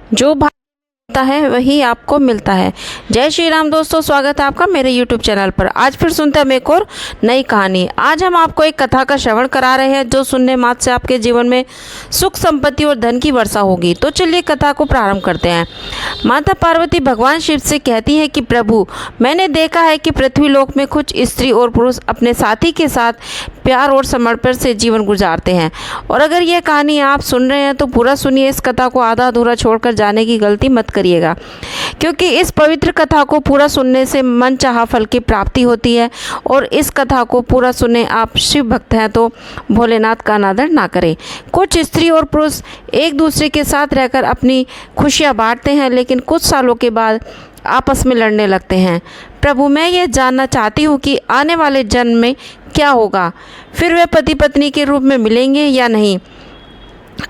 जो होता है वही आपको मिलता है। जय श्री राम दोस्तों, स्वागत है आपका मेरे YouTube चैनल पर। आज फिर सुनते हैं हम एक और नई कहानी। आज हम आपको एक कथा का श्रवण करा रहे हैं जो सुनने मात्र से आपके जीवन में सुख संपत्ति और धन की वर्षा होगी। तो चलिए कथा को प्रारंभ करते हैं। माता पार्वती भगवान शिव से कहती है कि प्रभु, मैंने देखा है कि पृथ्वी लोक में कुछ स्त्री और पुरुष अपने साथी के साथ प्यार और समर्पण से जीवन गुजारते हैं, और अगर यह कहानी आप सुन रहे हैं तो पूरा सुनिए। इस कथा को आधा अधूरा छोड़कर जाने की गलती मत करिएगा, क्योंकि इस पवित्र कथा को पूरा सुनने से मन चाहा फल की प्राप्ति होती है। और इस कथा को पूरा सुने। आप शिव भक्त हैं तो भोलेनाथ का अनादर ना करें। कुछ स्त्री और पुरुष एक दूसरे के साथ रहकर अपनी खुशियां बांटते हैं, लेकिन कुछ सालों के बाद आपस में लड़ने लगते हैं। प्रभु, मैं ये जानना चाहती हूँ कि आने वाले जन्म में क्या होगा, फिर वे पति पत्नी के रूप में मिलेंगे या नहीं,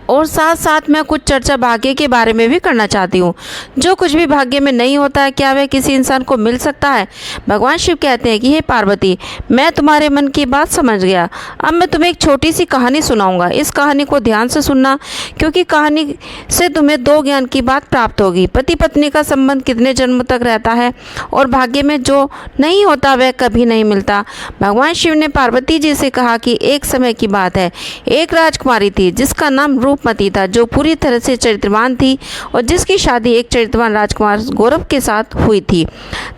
और साथ साथ मैं कुछ चर्चा भाग्य के बारे में भी करना चाहती हूँ। जो कुछ भी भाग्य में नहीं होता है, क्या वह किसी इंसान को मिल सकता है? भगवान शिव कहते हैं कि हे पार्वती, मैं तुम्हारे मन की बात समझ गया। अब मैं तुम्हें एक छोटी सी कहानी सुनाऊंगा। इस कहानी को ध्यान से सुनना, क्योंकि कहानी से तुम्हें दो ज्ञान की बात प्राप्त होगी। पति पत्नी का संबंध कितने जन्म तक रहता है, और भाग्य में जो नहीं होता वह कभी नहीं मिलता। भगवान शिव ने पार्वती जी से कहा कि एक समय की बात है, एक राजकुमारी थी जिसका नाम रूपमती था, जो पूरी तरह से चरित्रवान थी और जिसकी शादी एक चरित्रवान राजकुमार गौरव के साथ हुई थी।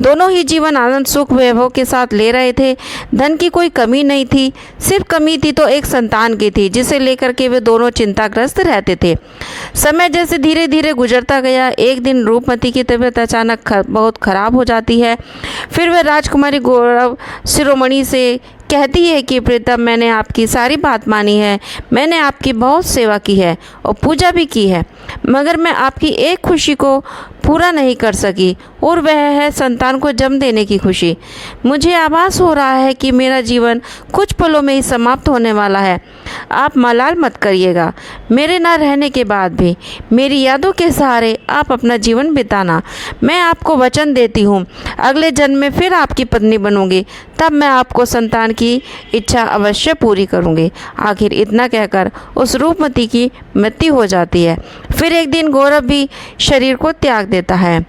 दोनों ही जीवन आनंद सुख वैभव के साथ ले रहे थे। धन की कोई कमी नहीं थी, सिर्फ कमी थी तो एक संतान की थी, जिसे लेकर के वे दोनों चिंताग्रस्त रहते थे। समय जैसे धीरे धीरे गुजरता गया, एक दिन रूपमती की तबीयत अचानक बहुत खराब हो जाती है। फिर वह राजकुमारी गौरव शिरोमणि से कहती है कि प्रीतम, मैंने आपकी सारी बात मानी है, मैंने आपकी बहुत सेवा की है और पूजा भी की है, मगर मैं आपकी एक खुशी को पूरा नहीं कर सकी, और वह है संतान को जन्म देने की खुशी। मुझे आभास हो रहा है कि मेरा जीवन कुछ पलों में ही समाप्त होने वाला है। आप मलाल मत करिएगा। मेरे ना रहने के बाद भी मेरी यादों के सहारे आप अपना जीवन बिताना। मैं आपको वचन देती हूँ, अगले जन्म में फिर आपकी पत्नी बनूंगी, तब मैं आपको संतान की इच्छा अवश्य पूरी करूंगी। आखिर इतना कहकर उस रूपमती की मृत्यु हो जाती है। फिर एक दिन गौरव भी शरीर को त्याग देता है।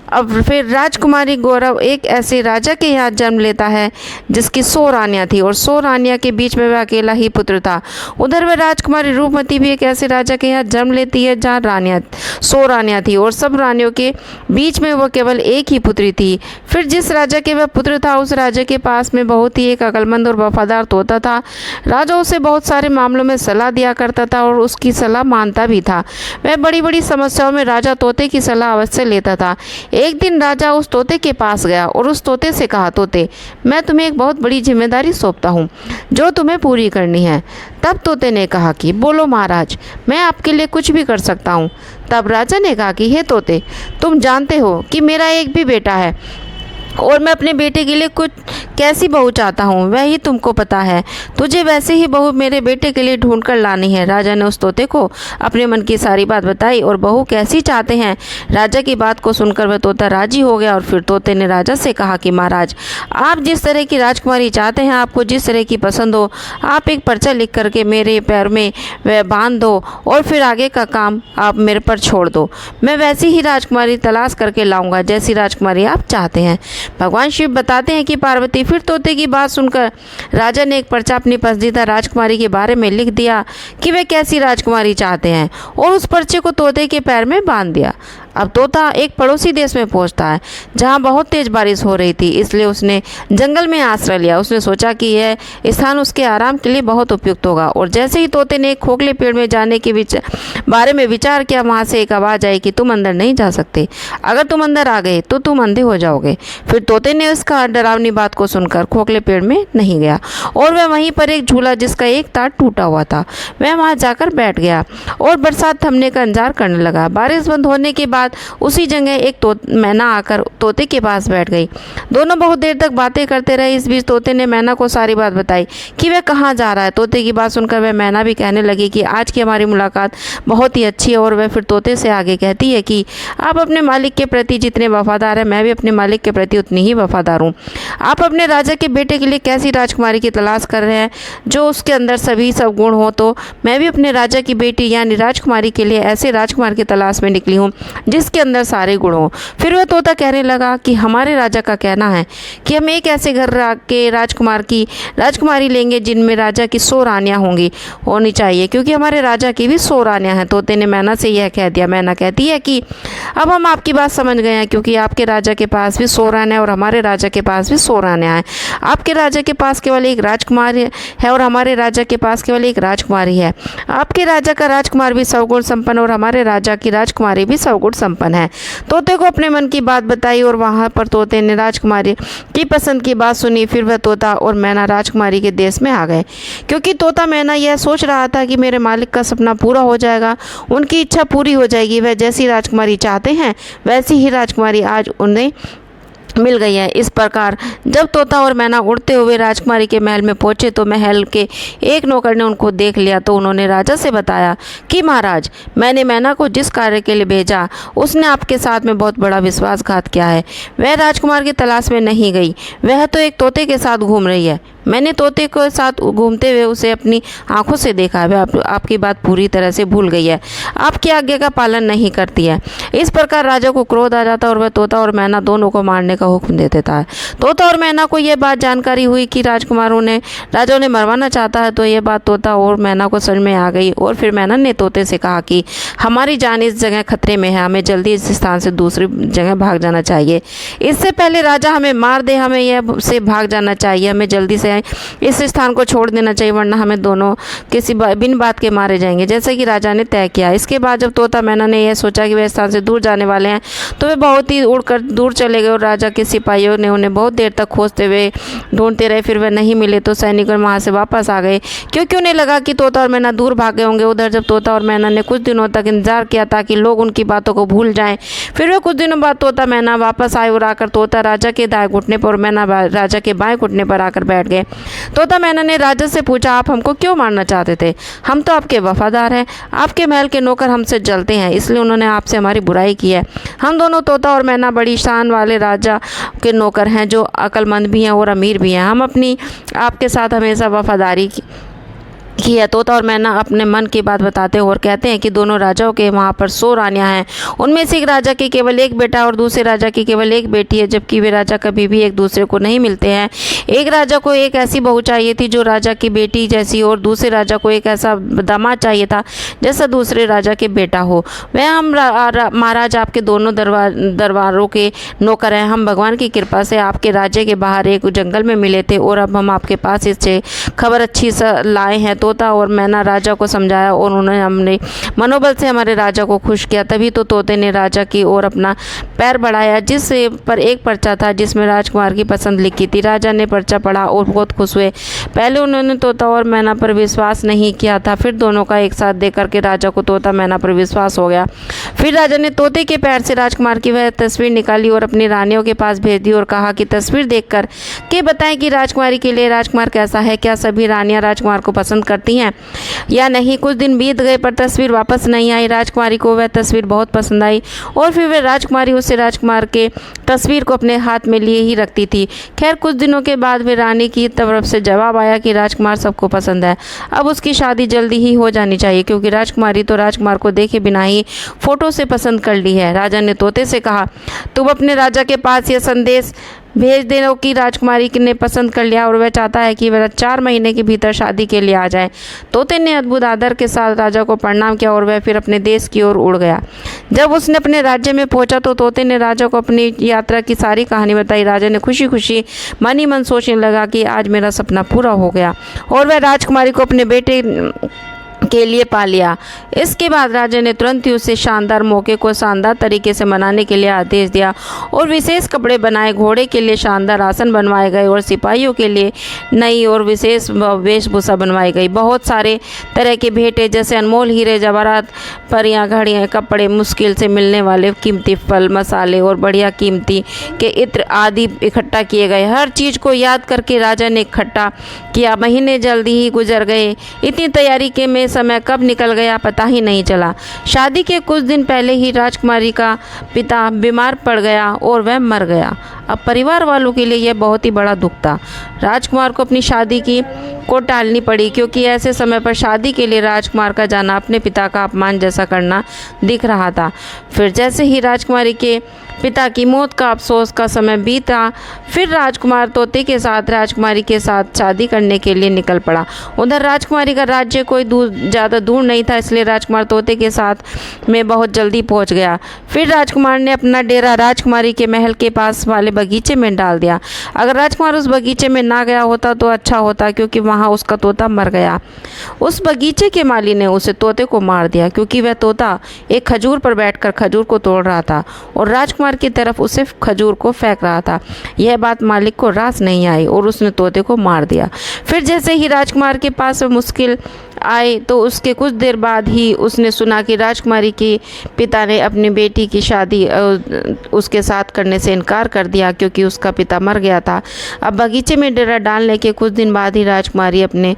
अब फिर राजकुमारी गौरव एक ऐसे राजा के यहाँ जन्म लेता है जिसकी 100 रानियाँ थी, और 100 रानियाँ के बीच में वह अकेला ही पुत्र था। उधर वह राजकुमारी रूपमती भी एक ऐसे राजा के यहाँ जन्म लेती है जहाँ 100 रानियाँ थी, और सब रानियों के बीच में वह केवल एक ही पुत्री थी। फिर जिस राजा के वह पुत्र था, उस राजा के पास में बहुत ही एक अक्लमंद और वफादार तोता था। राजा उसे बहुत सारे मामलों में सलाह दिया करता था और उसकी सलाह मानता भी था। वह बड़ी बड़ी समस्याओं में राजा तोते की सलाह अवश्य लेता था। एक दिन राजा उस तोते के पास गया और उस तोते से कहा, तोते, मैं तुम्हें एक बहुत बड़ी जिम्मेदारी सौंपता हूँ जो तुम्हें पूरी करनी है। तब तोते ने कहा कि बोलो महाराज, मैं आपके लिए कुछ भी कर सकता हूँ। तब राजा ने कहा कि हे तोते, तुम जानते हो कि मेरा एक भी बेटा है, और मैं अपने बेटे के लिए कुछ कैसी बहू चाहता हूँ वह ही तुमको पता है। तुझे वैसे ही बहू मेरे बेटे के लिए ढूंढ कर लानी है। राजा ने उस तोते को अपने मन की सारी बात बताई और बहू कैसी चाहते हैं। राजा की बात को सुनकर वह तोता राजी हो गया, और फिर तोते ने राजा से कहा कि महाराज, आप जिस तरह की राजकुमारी चाहते हैं, आपको जिस तरह की पसंद हो, आप एक पर्चा लिख करके मेरे पैर में वह बांध दो, और फिर आगे का काम आप मेरे पर छोड़ दो। मैं वैसी ही राजकुमारी तलाश करके लाऊंगा जैसी राजकुमारी आप चाहते हैं। भगवान शिव बताते हैं कि पार्वती, फिर तोते की बात सुनकर राजा ने एक पर्चा अपनी पसंदीदा राजकुमारी के बारे में लिख दिया कि वे कैसी राजकुमारी चाहते हैं, और उस पर्चे को तोते के पैर में बांध दिया। अब तोता एक पड़ोसी देश में पहुंचता है जहां बहुत तेज बारिश हो रही थी, इसलिए उसने जंगल में आश्रय लिया। उसने सोचा कि यह स्थान उसके आराम के लिए बहुत उपयुक्त होगा, और जैसे ही तोते ने एक खोखले पेड़ में जाने के बारे में विचार किया, वहां से एक आवाज़ आई कि तुम अंदर नहीं जा सकते, अगर तुम अंदर आ गए तो तुम अंधे हो जाओगे। फिर तोते ने उसका डरावनी बात को सुनकर खोखले पेड़ में नहीं गया, और वह वहीं पर एक झूला जिसका एक तार टूटा हुआ था, वह वहाँ जाकर बैठ गया और बरसात थमने का इंतजार करने लगा। बारिश बंद होने के बाद बाद उसी जगह एक मैना आकर तोते के पास बैठ गई। दोनों बहुत देर तक बातें करते रहे। इस बीच तोते ने मैना को सारी बात बताई कि वह कहाँ जा रहा है। तोते की बात सुनकर वह मैना भी कहने लगी कि आज की हमारी मुलाकात बहुत ही अच्छी है। और वह फिर तोते से आगे कहती है कि आप अपने मालिक के प्रति जितने वफादार हैं, मैं भी अपने मालिक के प्रति उतनी ही वफादार हूँ। आप अपने राजा के बेटे के लिए कैसी राजकुमारी की तलाश कर रहे हैं जो उसके अंदर सभी सब गुण हो, तो मैं भी अपने राजा की बेटी यानी राजकुमारी के लिए ऐसे राजकुमार की तलाश में निकली हूँ जिसके अंदर सारे गुण हों। फिर वह तोता कहने लगा कि हमारे राजा का कहना है कि हम एक ऐसे घर के राजकुमारी लेंगे जिनमें राजा की 100 रानियाँ होनी चाहिए, क्योंकि हमारे राजा की भी 100 रानियाँ हैं। तोते ने मैना से यह कह दिया। मैना कहती है कि अब हम आपकी बात समझ गए हैं, क्योंकि आपके राजा के पास भी 100 रानियाँ और हमारे राजा के पास भी 100 रानियाँ हैं। आपके राजा के पास केवल एक राजकुमार है और हमारे राजा के पास केवल एक राजकुमारी है। आपके राजा का राजकुमार भी सर्वगुण संपन्न और हमारे राजा की राजकुमारी भी सर्वगुण संपन्न है। तोते को अपने मन की बात बताई और वहाँ पर तोते ने राजकुमारी की पसंद की बात सुनी। फिर वह तोता और मैना राजकुमारी के देश में आ गए, क्योंकि तोता मैना यह सोच रहा था कि मेरे मालिक का सपना पूरा हो जाएगा, उनकी इच्छा पूरी हो जाएगी। वह जैसी राजकुमारी चाहते हैं वैसी ही राजकुमारी आज उन्हें मिल गई है। इस प्रकार जब तोता और मैना उड़ते हुए राजकुमारी के महल में पहुंचे तो महल के एक नौकर ने उनको देख लिया। तो उन्होंने राजा से बताया कि महाराज, मैंने मैना को जिस कार्य के लिए भेजा उसने आपके साथ में बहुत बड़ा विश्वासघात किया है। वह राजकुमार की तलाश में नहीं गई, वह तो एक तोते के साथ घूम रही है। मैंने तोते के साथ घूमते हुए उसे अपनी आंखों से देखा है। वह आपकी बात पूरी तरह से भूल गई है, आपकी आज्ञा का पालन नहीं करती है। इस प्रकार राजा को क्रोध आ जाता और वह तोता और मैना दोनों को मारने का हुक्म दे देता है। तोता और मैना को यह बात जानकारी हुई कि राजा उन्हें मरवाना चाहता है, तो यह बात तोता और मैना को समझ में आ गई। और फिर मैना ने तोते से कहा कि हमारी जान इस जगह खतरे में है, हमें जल्दी इस स्थान से दूसरी जगह भाग जाना चाहिए। इससे पहले राजा हमें मार दे, हमें यह से भाग जाना चाहिए, हमें जल्दी से इस स्थान को छोड़ देना चाहिए, वरना हमें दोनों बिन बात के मारे जाएंगे, जैसे कि राजा ने तय किया। इसके बाद जब तोता मैना ने यह सोचा कि वे स्थान से दूर जाने वाले हैं, तो वे बहुत ही उड़कर दूर चले गए और राजा के सिपाहियों ने उन्हें बहुत देर तक खोजते हुए ढूंढते रहे। फिर वे नहीं मिले तो सैनिक वहां से वापस आ गए, क्योंकि उन्हें लगा कि तोता और मैना दूर भाग गए होंगे। उधर जब तोता और मैना ने कुछ दिनों तक इंतजार किया ताकि लोग उनकी बातों को भूल जाएं, फिर वे कुछ दिनों बाद तोता मैना वापस आए और आकर तोता राजा के दाएं घुटने पर और मैना राजा के बाएं घुटने पर आकर बैठ गए। तोता मैना ने राजा से पूछा, आप हमको क्यों मारना चाहते थे? हम तो आपके वफादार हैं, आपके महल के नौकर हमसे जलते हैं, इसलिए उन्होंने आपसे हमारी बुराई की है। हम दोनों तोता और मैना बड़ी शान वाले राजा के नौकर हैं, जो अक्लमंद भी हैं और अमीर भी हैं। हम अपनी आपके साथ हमेशा वफादारी की है। तोता और मैना अपने मन की बात बताते हैं और कहते हैं कि दोनों राजाओं के वहाँ पर 100 रानियाँ हैं, उनमें से एक राजा की केवल एक बेटा और दूसरे राजा की केवल एक बेटी है, जबकि वे राजा कभी भी एक दूसरे को नहीं मिलते हैं। एक राजा को एक ऐसी बहू चाहिए थी जो राजा की बेटी जैसी, और दूसरे राजा को एक ऐसा दामाद चाहिए था जैसा दूसरे राजा के बेटा हो। वह हम महाराज आपके दोनों दरबारों के नौकर हैं। हम भगवान की कृपा से आपके राज्य के बाहर एक जंगल में मिले थे और अब हम आपके पास इससे खबर अच्छी सा लाए हैं। तोता और मैना राजा को समझाया और उन्होंने हमने मनोबल से हमारे राजा को खुश किया। तभी तो तोते ने राजा की ओर अपना पैर बढ़ाया, जिस पर एक पर्चा था जिसमें राजकुमार की पसंद लिखी थी। राजा ने पर्चा पढ़ा और बहुत खुश हुए। पहले उन्होंने तोता और मैना पर विश्वास नहीं किया था, फिर दोनों का एक साथ देख करके राजा को तोता मैना पर विश्वास हो गया। फिर राजा ने तोते के पैर से राजकुमार की वह तस्वीर निकाली और अपनी रानियों के पास भेज दी और कहा कि तस्वीर देखकर के बताएं कि राजकुमारी के लिए राजकुमार कैसा है, क्या सभी रानियां राजकुमार को पसंद करती हैं या नहीं। कुछ दिन बीत गए पर तस्वीर वापस नहीं आई। राजकुमारी को वह तस्वीर बहुत पसंद आई और फिर वह राजकुमारी उससे राजकुमार के तस्वीर को अपने हाथ में लिए ही रखती थी। खैर कुछ दिनों के बाद वे रानी की तरफ से जवाब आया कि राजकुमार सबको पसंद है, अब उसकी शादी जल्दी ही हो जानी चाहिए, क्योंकि राजकुमारी तो राजकुमार को देखे बिना ही फोटो से पसंद कर ली है। राजा ने तोते से कहा, तुम अपने राजा के पास यह संदेश भेज देना कि राजकुमारी ने पसंद कर लिया और वह चाहता है कि वह 4 महीने के भीतर शादी के लिए आ जाए। तोते ने अद्भुत आदर के साथ राजा को प्रणाम किया और वह फिर अपने देश की ओर उड़ गया। जब उसने अपने राज्य में पहुंचा तो तोते ने राजा को अपनी यात्रा की सारी कहानी बताई। राजा ने खुशी खुशी मन ही मन सोचने लगा कि आज मेरा सपना पूरा हो गया और वह राजकुमारी को अपने बेटे के लिए पा लिया। इसके बाद राजा ने तुरंत ही उसे शानदार मौके को शानदार तरीके से मनाने के लिए आदेश दिया और विशेष कपड़े बनाए, घोड़े के लिए शानदार आसन बनवाए गए और सिपाहियों के लिए नई और विशेष वेशभूषा बनवाई गई। बहुत सारे तरह के भेंटे जैसे अनमोल हीरे जवाहरात, परियां, घड़ियां, कपड़े, मुश्किल से मिलने वाले कीमती फल, मसाले और बढ़िया कीमती के इत्र आदि इकट्ठा किए गए। हर चीज़ को याद करके राजा ने इकट्ठा किया। महीने जल्दी ही गुजर गए। इतनी तैयारी के में समय कब निकल गया पता ही नहीं चला। शादी के कुछ दिन पहले ही राजकुमारी का पिता बीमार पड़ गया और वह मर गया। अब परिवार वालों के लिए यह बहुत ही बड़ा दुख था। राजकुमार को अपनी शादी को टालनी पड़ी, क्योंकि ऐसे समय पर शादी के लिए राजकुमार का जाना अपने पिता का अपमान जैसा करना दिख रहा था। फिर जैसे ही राजकुमारी के पिता की मौत का अफसोस का समय बीता, फिर राजकुमार तोते के साथ राजकुमारी के साथ शादी करने के लिए निकल पड़ा। उधर राजकुमारी का राज्य कोई ज़्यादा दूर नहीं था, इसलिए राजकुमार तोते के साथ में बहुत जल्दी पहुंच गया। फिर राजकुमार ने अपना डेरा राजकुमारी के महल के पास वाले बगीचे में डाल दिया। अगर राजकुमार उस बगीचे में ना गया होता तो अच्छा होता, क्योंकि वहाँ उसका तोता मर गया। उस बगीचे के माली ने उसे तोते को मार दिया, क्योंकि वह तोता एक खजूर पर बैठकर खजूर को तोड़ रहा था और राजकुमार की तरफ उसे खजूर को फेंक रहा था। यह बात मालिक को रास नहीं आई और उसने तोते को मार दिया। फिर जैसे ही राजकुमार के पास मुश्किल आए तो उसके कुछ देर बाद ही उसने सुना कि राजकुमारी के पिता ने अपनी बेटी की शादी उसके साथ करने से इनकार कर दिया, क्योंकि उसका पिता मर गया था। अब बगीचे में डेरा डालने के कुछ दिन बाद ही राजकुमारी अपने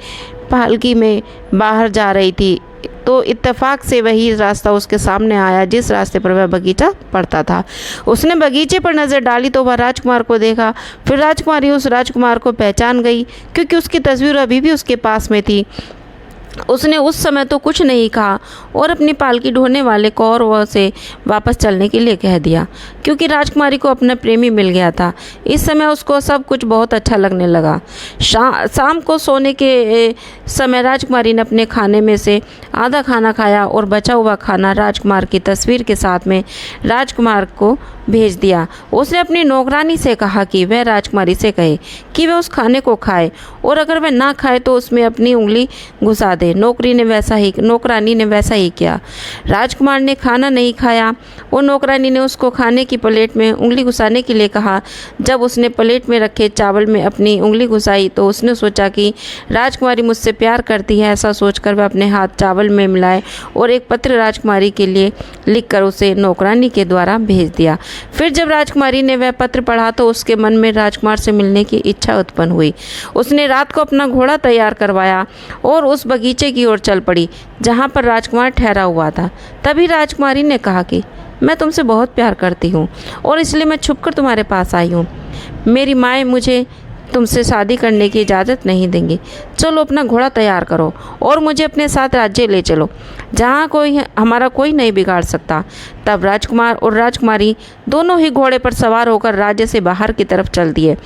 पालकी में बाहर जा रही थी, तो इत्तेफाक से वही रास्ता उसके सामने आया जिस रास्ते पर वह बगीचा पड़ता था। उसने बगीचे पर नज़र डाली तो वह राजकुमार को देखा। फिर राजकुमारी उस राजकुमार को पहचान गई, क्योंकि उसकी तस्वीर अभी भी उसके पास में थी। उसने उस समय तो कुछ नहीं कहा और अपनी पालकी ढोने वाले कौरव से वापस चलने के लिए कह दिया, क्योंकि राजकुमारी को अपना प्रेमी मिल गया था। इस समय उसको सब कुछ बहुत अच्छा लगने लगा। शाम को सोने के समय राजकुमारी ने अपने खाने में से आधा खाना खाया और बचा हुआ खाना राजकुमार की तस्वीर के साथ में राजकुमार को भेज दिया। उसने अपनी नौकरानी से कहा कि वह राजकुमारी से कहे कि वह उस खाने को खाए और अगर वह ना खाए तो उसमें अपनी उंगली घुसा दे। नौकरानी ने वैसा ही किया। राजकुमार ने खाना नहीं खाया और नौकरानी ने उसको खाने की प्लेट में उंगली घुसाने के लिए कहा। जब उसने प्लेट में रखे चावल में अपनी उंगली घुसाई तो उसने सोचा कि राजकुमारी मुझसे प्यार करती है। ऐसा सोचकर वह अपने हाथ चावल में मिलाए और एक पत्र राजकुमारी के लिए लिखकर उसे नौकरानी के द्वारा भेज दिया। फिर जब राजकुमारी ने वह पत्र पढ़ा तो उसके मन में राजकुमार से मिलने की इच्छा उत्पन्न हुई। उसने रात को अपना घोड़ा तैयार करवाया और उस बगीचे की ओर चल पड़ी जहाँ पर राजकुमार ठहरा हुआ था। तभी राजकुमारी ने कहा कि मैं तुमसे बहुत प्यार करती हूँ और इसलिए मैं छुपकर तुम्हारे पास आई हूँ। मेरी माँ मुझे तुमसे शादी करने की इजाज़त नहीं देंगी। चलो अपना घोड़ा तैयार करो और मुझे अपने साथ राज्य ले चलो, जहाँ हमारा कोई नहीं बिगाड़ सकता। तब राजकुमार और राजकुमारी दोनों ही घोड़े पर सवार होकर राज्य से बाहर की तरफ चल दिए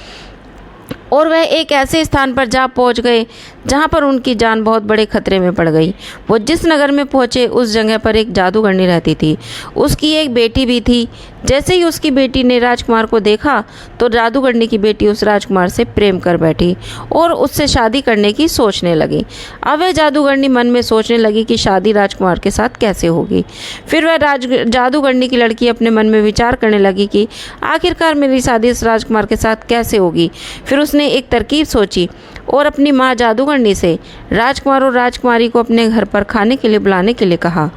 और वह एक ऐसे स्थान पर जा पहुंच गए जहां पर उनकी जान बहुत बड़े खतरे में पड़ गई। वो जिस नगर में पहुंचे उस जगह पर एक जादूगरनी रहती थी। उसकी एक बेटी भी थी। जैसे ही उसकी बेटी ने राजकुमार को देखा तो जादूगरनी की बेटी उस राजकुमार से प्रेम कर बैठी और उससे शादी करने की सोचने लगी। अब वह जादूगरनी मन में सोचने लगी कि शादी राजकुमार के साथ कैसे होगी। फिर वह जादूगरनी की लड़की अपने मन में विचार करने लगी कि आखिरकार मेरी शादी इस राजकुमार के साथ कैसे होगी। फिर उसने एक तरकीब सोची और अपनी माँ जादूगरनी से राजकुमार और राजकुमारी को अपने घर पर खाने के लिए बुलाने के लिए कहा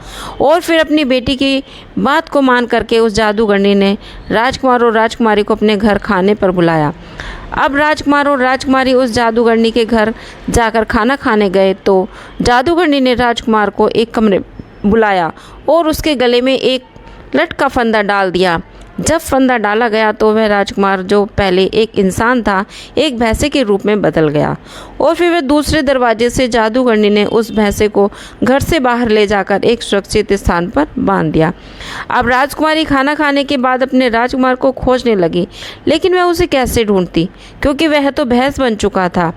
और फिर अपनी बेटी की बात को मान करके उस जादूगरनी ने राजकुमार और राजकुमारी को अपने घर खाने पर बुलाया। अब राजकुमार और राजकुमारी उस जादूगरनी के घर जाकर खाना खाने गए तो जादूगरनी ने राजकुमार को एक कमरे बुलाया और उसके गले में एक लटका फंदा डाल दिया। जब फंदा डाला गया तो वह राजकुमार, जो पहले एक इंसान था, एक भैंसे के रूप में बदल गया और फिर वह दूसरे दरवाजे से जादूगरनी ने उस भैंसे को घर से बाहर ले जाकर एक सुरक्षित स्थान पर बांध दिया। अब राजकुमारी खाना खाने के बाद अपने राजकुमार को खोजने लगी, लेकिन वह उसे कैसे ढूंढती, क्योंकि वह तो भैंस बन चुका था।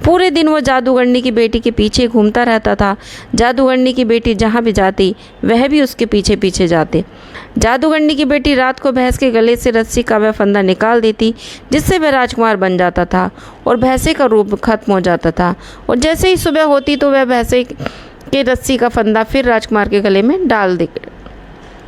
पूरे दिन वो जादूगरनी की बेटी के पीछे घूमता रहता था। जादूगरनी की बेटी जहाँ भी जाती वह भी उसके पीछे पीछे जाते। जादूगरनी की बेटी रात को भैंस के गले से रस्सी का वह फंदा निकाल देती, जिससे वह राजकुमार बन जाता था और भैंसे का रूप खत्म हो जाता था। और जैसे ही सुबह होती तो वह भैंसे के रस्सी का फंदा फिर राजकुमार के गले में डाल दे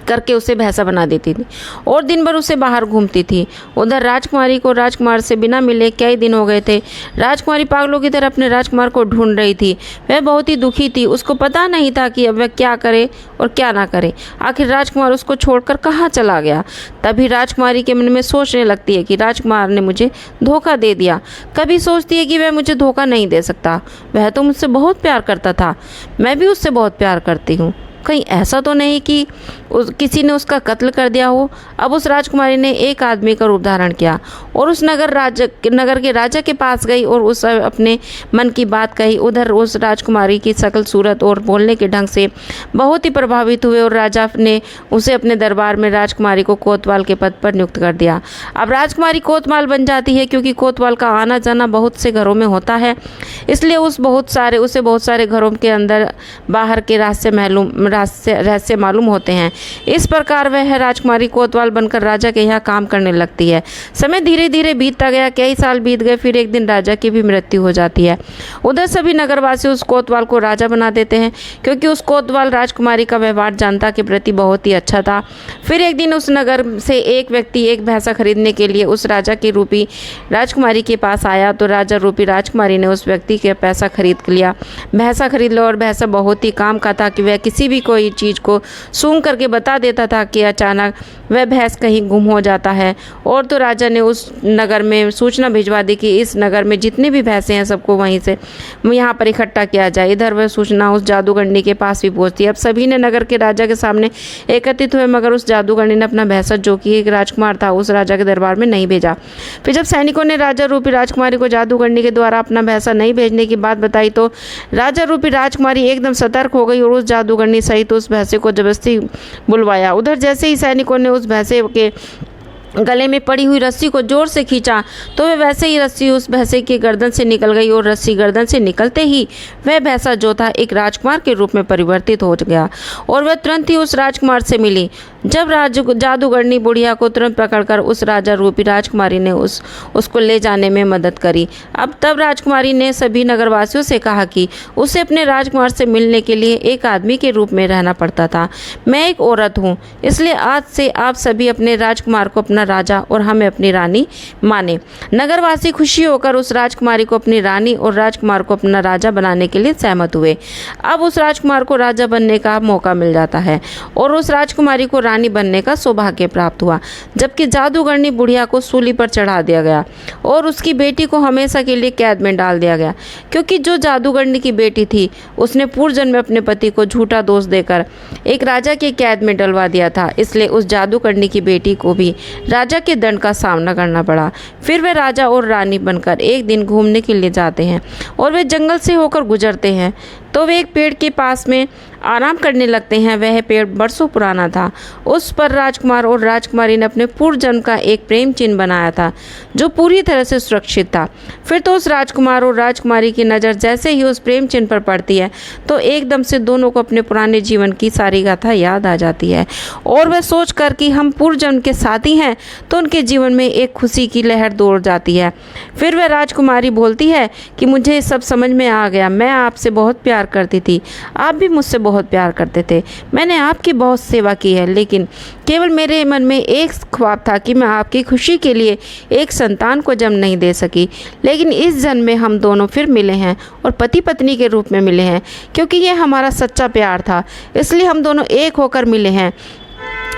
करके उसे भैंसा बना देती थी और दिन भर उसे बाहर घूमती थी। उधर राजकुमारी को राजकुमार से बिना मिले कई दिन हो गए थे। राजकुमारी पागलों की तरह अपने राजकुमार को ढूंढ रही थी। वह बहुत ही दुखी थी। उसको पता नहीं था कि अब वह क्या करे और क्या ना करे। आखिर राजकुमार उसको छोड़कर कहाँ चला गया। तभी राजकुमारी के मन में सोचने लगती है कि राजकुमार ने मुझे धोखा दे दिया। कभी सोचती है कि वह मुझे धोखा नहीं दे सकता, वह तो मुझसे बहुत प्यार करता था, मैं भी उससे बहुत प्यार करती हूँ। कहीं ऐसा तो नहीं कि किसी ने उसका कत्ल कर दिया हो। अब उस राजकुमारी ने एक आदमी का रूप धारण किया और उस नगर के राजा के पास गई और उस अपने मन की बात कही। उधर उस राजकुमारी की शकल सूरत और बोलने के ढंग से बहुत ही प्रभावित हुए और राजा ने उसे अपने दरबार में राजकुमारी को कोतवाल के पद पर नियुक्त कर दिया। अब राजकुमारी कोतवाल बन जाती है, क्योंकि कोतवाल का आना जाना बहुत से घरों में होता है, इसलिए उसे बहुत सारे घरों के अंदर बाहर के रहस्य मालूम होते हैं। इस प्रकार वह राजकुमारी कोतवाल बनकर राजा के यहाँ काम करने लगती है। समय धीरे धीरे बीतता गया, कई साल बीत गए। फिर एक दिन राजा की भी मृत्यु हो जाती है। उधर सभी नगरवासी उस कोतवाल को राजा बना देते हैं, क्योंकि उस कोतवाल राजकुमारी का व्यवहार जनता के प्रति बहुत ही अच्छा था। फिर एक दिन उस नगर से एक व्यक्ति एक भैंसा खरीदने के लिए उस राजा की रूपी राजकुमारी के पास आया, तो राजा रूपी राजकुमारी ने उस व्यक्ति के पैसा खरीद लिया। भैंसा खरीद लो और भैंसा बहुत ही काम का था कि वह किसी भी कोई चीज़ को सूंघ करके बता देता था कि अचानक वह भैंस कहीं गुम हो जाता है। और तो राजा ने उस नगर में सूचना भिजवा दी कि इस नगर में जितनी भी भैंसें हैं सबको वहीं से यहाँ पर इकट्ठा किया जाए। इधर वह सूचना उस जादूगरनी के पास भी पहुँचती। अब सभी ने नगर के राजा के सामने एकत्रित हुए, मगर उस जादूगरनी ने अपना भैंसा, जो कि एक राजकुमार था, उस राजा के दरबार में नहीं भेजा। फिर जब सैनिकों ने राजा रूपी राजकुमारी को जादूगरनी के द्वारा अपना भैंसा नहीं भेजने की बात बताई, तो राजा रूपी राजकुमारी एकदम सतर्क हो गई और उस जादूगरनी सहित उस भैंसे को जबरदस्ती बुलवाया। उधर जैसे ही सैनिकों ने उस भैंसे के गले में पड़ी हुई रस्सी को जोर से खींचा, तो वह वैसे ही रस्सी उस भैंसे की गर्दन से निकल गई और रस्सी गर्दन से निकलते ही वह भैंसा जो था एक राजकुमार के रूप में परिवर्तित हो गया और वह तुरंत ही उस राजकुमार से मिली। जब जादूगरनी बुढ़िया को तुरंत पकड़कर उस राजा रूपी राजकुमारी ने उसको ले जाने में मदद करी। अब तब राजकुमारी ने सभी नगरवासियों से कहा कि उसे अपने राजकुमार से मिलने के लिए एक आदमी के रूप में रहना पड़ता था। मैं एक औरत हूँ, इसलिए आज से आप सभी अपने राजकुमार को अपना राजा और हमें अपनी रानी माने। नगरवासी खुशी होकर उस राजकुमारी को अपनी रानी और राजकुमार को अपना राजा बनाने के लिए सहमत हुए। अब उस राजकुमार को राजा बनने का मौका मिल जाता है और उस राजकुमारी को रानी बनने का सौभाग्य प्राप्त हुआ, जबकि जादूगरनी बुढ़िया को सूली पर चढ़ा दिया गया और उसकी बेटी को हमेशा के लिए कैद में डाल दिया गया, क्योंकि जो जादूगरनी की बेटी थी उसने पूर्व जन्म में अपने पति को झूठा दोष देकर एक राजा की कैद में डलवा दिया था। इसलिए उस जादूगरनी की बेटी को भी राजा के दंड का सामना करना पड़ा। फिर वे राजा और रानी बनकर एक दिन घूमने के लिए जाते हैं और वे जंगल से होकर गुजरते हैं, तो वे एक पेड़ के पास में आराम करने लगते हैं। वह पेड़ बरसों पुराना था। उस पर राजकुमार और राजकुमारी ने अपने पूर्व जन्म का एक प्रेम चिन्ह बनाया था, जो पूरी तरह से सुरक्षित था। फिर तो उस राजकुमार और राजकुमारी की नज़र जैसे ही उस प्रेम चिन्ह पर पड़ती है, तो एकदम से दोनों को अपने पुराने जीवन की सारी गाथा याद आ जाती है और वह सोच कर कि हम पूर्व जन्म के साथी हैं, तो उनके जीवन में एक खुशी की लहर दौड़ जाती है। फिर वह राजकुमारी बोलती है कि मुझे सब समझ में आ गया, मैं आपसे बहुत प्यार करती थी, आप भी मुझसे बहुत प्यार करते थे। मैंने आपकी बहुत सेवा की है, लेकिन केवल मेरे मन में एक ख्वाब था कि मैं आपकी खुशी के लिए एक संतान को जन्म नहीं दे सकी। लेकिन इस जन्म में हम दोनों फिर मिले हैं और पति पत्नी के रूप में मिले हैं, क्योंकि ये हमारा सच्चा प्यार था, इसलिए हम दोनों एक होकर मिले हैं।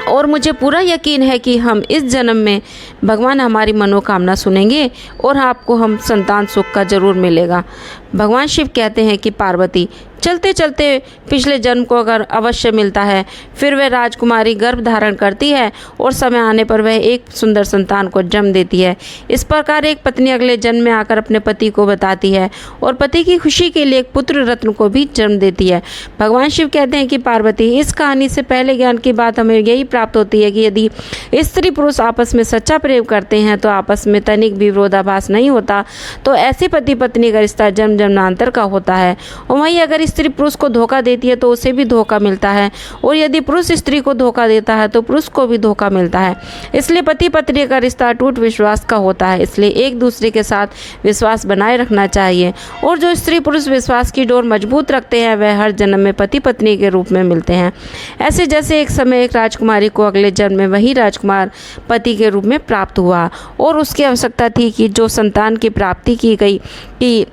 और मुझे पूरा यकीन है कि हम इस जन्म में भगवान हमारी मनोकामना सुनेंगे और आपको हम संतान सुख का जरूर मिलेगा। भगवान शिव कहते हैं कि पार्वती, चलते चलते पिछले जन्म को अगर अवश्य मिलता है। फिर वह राजकुमारी गर्भ धारण करती है और समय आने पर वह एक सुंदर संतान को जन्म देती है। इस प्रकार एक पत्नी अगले जन्म में आकर अपने पति को बताती है और पति की खुशी के लिए एक पुत्र रत्न को भी जन्म देती है। भगवान शिव कहते हैं कि पार्वती, इस कहानी से पहले ज्ञान की बात हमें यही प्राप्त होती है कि यदि स्त्री पुरुष आपस में सच्चा प्रेम करते हैं तो आपस में तनिक भी विरोधाभास नहीं होता। तो ऐसे पति पत्नी का रिश्ता जन्म जन्मांतर का होता है। और वहीं अगर स्त्री पुरुष को धोखा देती है तो उसे भी धोखा मिलता है, और यदि पुरुष स्त्री को धोखा देता है तो पुरुष को भी धोखा मिलता है। इसलिए पति पत्नी का रिश्ता अटूट विश्वास का होता है। इसलिए एक दूसरे के साथ विश्वास बनाए रखना चाहिए, और जो स्त्री पुरुष विश्वास की डोर मजबूत रखते हैं वह हर जन्म में पति पत्नी के रूप में मिलते हैं। ऐसे जैसे एक समय एक राजकुमारी को अगले जन्म में वही राजकुमार पति के रूप में प्राप्त हुआ, और उसकी आवश्यकता थी कि जो संतान की प्राप्ति की गई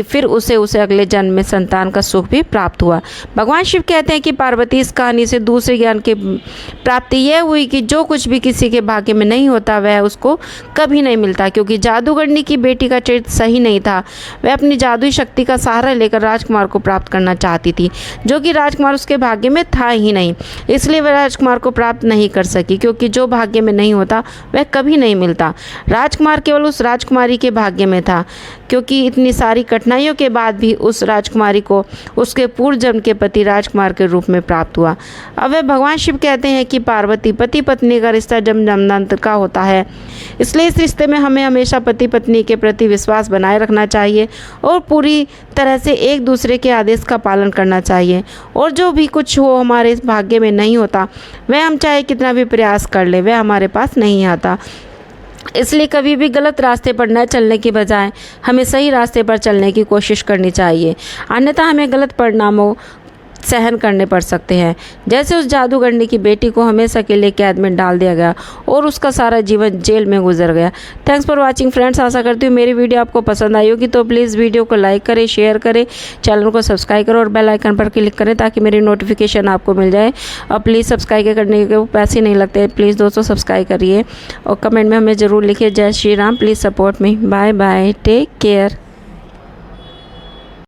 फिर उसे अगले जन्म में संतान का सुख भी प्राप्त हुआ। भगवान शिव कहते हैं कि पार्वती, इस कहानी से दूसरे ज्ञान की प्राप्ति यह हुई कि जो कुछ भी किसी के भाग्य में नहीं होता वह उसको कभी नहीं मिलता, क्योंकि जादूगरनी की बेटी का चरित्र सही नहीं था। वह अपनी जादुई शक्ति का सहारा लेकर राजकुमार को प्राप्त करना चाहती थी, जो कि राजकुमार उसके भाग्य में था ही नहीं। इसलिए वह राजकुमार को प्राप्त नहीं कर सकी, क्योंकि जो भाग्य में नहीं होता वह कभी नहीं मिलता। राजकुमार केवल उस राजकुमारी के भाग्य में था, क्योंकि इतनी सारी कठिनाइयों के बाद भी उस राजकुमारी को उसके पूर्व जन्म के पति राजकुमार के रूप में प्राप्त हुआ। अब वह भगवान शिव कहते हैं कि पार्वती, पति पत्नी का रिश्ता जन्मांतर का होता है, इसलिए इस रिश्ते में हमें हमेशा पति पत्नी के प्रति विश्वास बनाए रखना चाहिए और पूरी तरह से एक दूसरे के आदेश का पालन करना चाहिए। और जो भी कुछ हो हमारे इस भाग्य में नहीं होता वह हम चाहे कितना भी प्रयास कर ले वह हमारे पास नहीं आता। इसलिए कभी भी गलत रास्ते पर न चलने की बजाय हमें सही रास्ते पर चलने की कोशिश करनी चाहिए, अन्यथा हमें गलत परिणामों सहन करने पड़ सकते हैं। जैसे उस जादूगरनी की बेटी को हमेशा के लिए कैद में डाल दिया गया और उसका सारा जीवन जेल में गुजर गया। Thanks for watching friends. आशा करती हूँ मेरी वीडियो आपको पसंद आई होगी, तो प्लीज़ वीडियो को लाइक करें, शेयर करें, चैनल को सब्सक्राइब करें और बेल आइकन पर क्लिक करें ताकि मेरी नोटिफिकेशन आपको मिल जाए। और प्लीज़ सब्सक्राइब करने के पैसे नहीं लगते, प्लीज़ दोस्तों सब्सक्राइब करिए और कमेंट में हमें ज़रूर लिखिए जय Shri Ram. Please support me. Bye bye, take care.